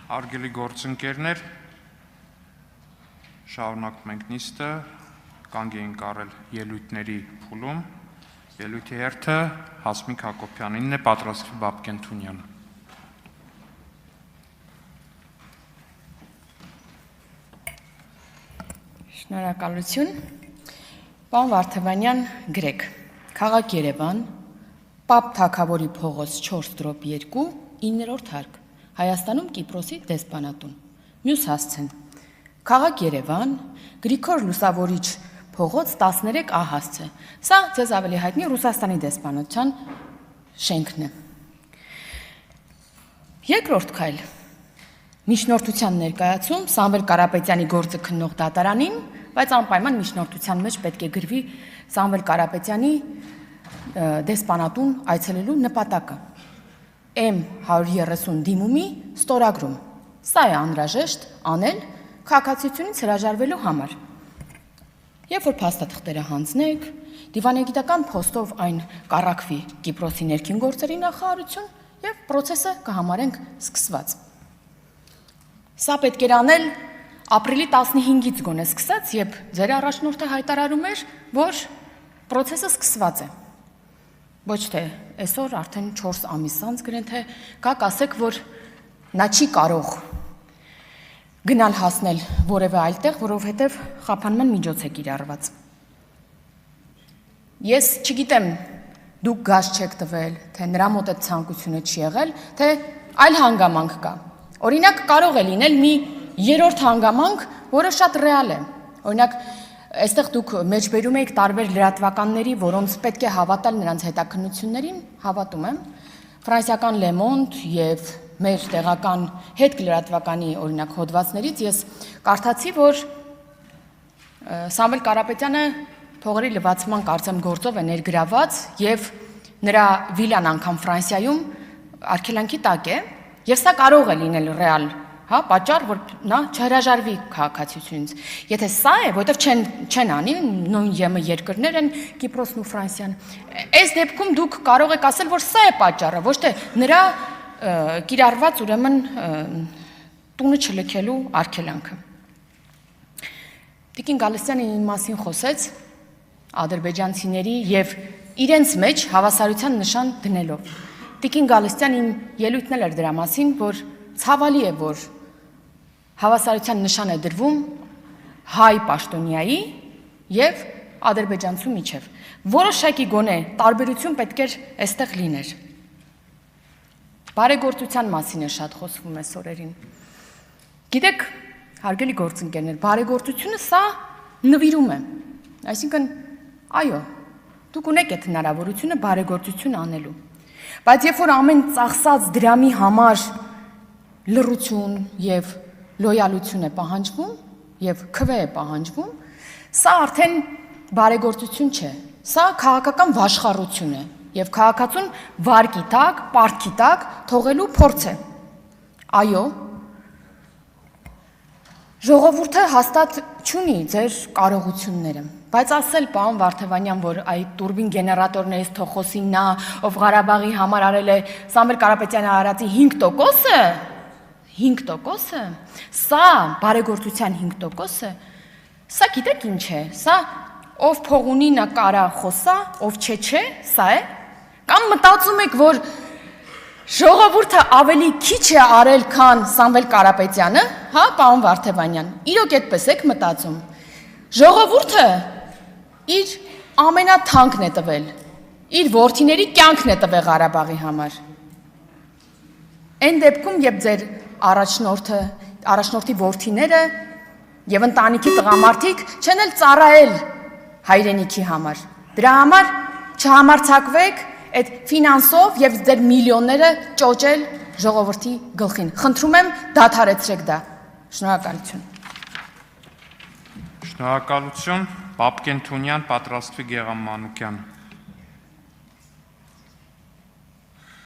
Արգելի գործընկերներ, շարունակում ենք նիստը, կանգ էինք առել ելույթների փուլում, ելույթի հերթը Հասմիկ Հակոբյանինն է, պատրաստվի Բաբկեն Թունյանը։ Շնորհակալություն, պարոն Վարդևանյան, գրեք, քաղաք Երևան, Պապ Թագավորի փողոց 4/2, 9-րդ հարկ, Հայաստանում Կիպրոսի դեսպանատուն, մյուս հասցեն, քաղաք Երևան, Գրիգոր Լուսավորիչ փողոց 13 հասցե, սա ձեզ ավելի հայտնի Ռուսաստանի դեսպանության շենքն է։ Երկրորդ քայլ, միջնորդության ներկայացում Սամվել Կարապետյանի գործը քննող դատարանին, բայց անպայման միջնորդության մեջ պետք է գրվի Սամվել Կարապետյանի դեսպանատուն այցելելու նպատակը։ M130 դիմումի ստորագրում։ Սա է անհրաժեշտ անել քաղաքացիությունից հրաժարվելու համար։ Երբ որ փաստաթղթերը հանձնեք, դիվանագիտական փոստով այն կառաքվի Կիպրոսի ներքին գործերի նախարարություն եւ process-ը կհամարենք սկսված։ Սա պետք էր անել ապրիլի 15-ից գոնե սկսած, երբ ձեր առաջնորդը հայտարարում էր, որ process-ը սկսված է։ Ոչ թե այսօր արդեն 4 ամիս անց գրեն, թե կաք ասեք, որ նա չի կարող գնալ հասնել որևէ այլտեղ, որովհետև խափանման միջոց է կիրառված։ Ես չգիտեմ, դուք գազ չեք տվել, թե նրա մոտ այդ ցանկությունը չի եղել, թե այլ հանգամանք կա։ Օրինակ կարող է լինել մի երրորդ հանգամանք, որը շատ ռեալ է։ Օրինակ այստեղ դուք մեջբերում եք տարբեր լրատվականների, որոնց պետք է հավատալ նրանց հետաքննություններին, հավատում եմ, ֆրանսիական Le Monde եւ մեր տեղական հետ լրատվականի օրինակ հոդվածներից ես կարդացի, որ Սամվել Կարապետյանը փողերի լվացման կարծեմ գործով է ներգրաված եւ նրա վիլան անգամ Ֆրանսիայում արգելանքի տակ է, եւ սա կարող է լինել ռեալ պատճառ, որ նա չհրաժարվի քաղաքացիությունից։ Եթե սա է, որովհետև չեն անի, նույն ԵՄ երկրներ են Կիպրոսն ու Ֆրանսիան, այս դեպքում դուք կարող եք ասել, որ սա է պատճառը, ոչ թե նրա կիրառված ուրեմն տունը չլքելու արգելանքը։ Տիկին Գալստյանը իմ մասին խոսեց ադրբեջանցիների եւ իրենց մեջ հավասարության նշան դնելով։ Տիկին Գալստյան իմ ելույթն էլ էր դրա մասին, որ ցավալի է, որ հավասարության նշան է դրվում հայ պաշտոնյայի եւ ադրբեջանցու միջև։ Որոշակի գոնե տարբերություն պետք էր այստեղ լիներ։ Բարեգործության մասին է շատ խոսվում այս օրերին։ Գիտեք, հարգելի գործընկերներ, բարեգործությունը սա նվիրում է։ Այսինքն, այո, դուք ունեք այդ հնարավորությունը բարեգործություն անելու։ Բայց երբ որ ամեն ծախսած դրամի համար լռություն եւ լոյալություն է պահանջվում եւ քվե է պահանջվում, սա արդեն բարեգործություն չէ, սա քաղաքական վաշխառություն է եւ քաղաքացուն վարկի տակ, պարտքի տակ թողելու փորձ է։ Այո, ժողովուրդը հաստատ չունի ձեր կարողությունները, բայց ասել պարոն Վարդևանյան, որ այդ տուրբին գեներատորներից թող խոսի նա, ով Ղարաբաղի համար արել է Սամվել Կարապետյանի արածի 5%-ը, 5%-ը, սա բարեգործության 5%-ը, սա գիտեք ինչ է, սա ով փող ունի նա կարա խոսա, ով չէ, սա է, կամ մտածում եք, որ ժողովուրդը ավելի քիչ է արել, քան Սամվել Կարապետյանը, հա, պարոն Վարդևանյան, իրոք այդպես եք մտածում, ժողովուրդը իր ամենաթանկն է տվել, իր որդիների կյանքն է տվել Ղարաբաղի համար, այն դեպքում, երբ ձեր առաջնորդի որդիները եւ ընտանիքի տղամարդիկ չեն էլ ծառայել հայրենիքի համար։ Դրա համար չհամարձակվեք այդ ֆինանսով եւ ձեր միլիոնները ճոճել ժողովրդի գլխին։ Խնդրում եմ դադարեցրեք դա։ Շնորհակալություն։ Շնորհակալություն, Բաբկեն Թունյան, պատրաստվի Գեղամ Մանուկյան։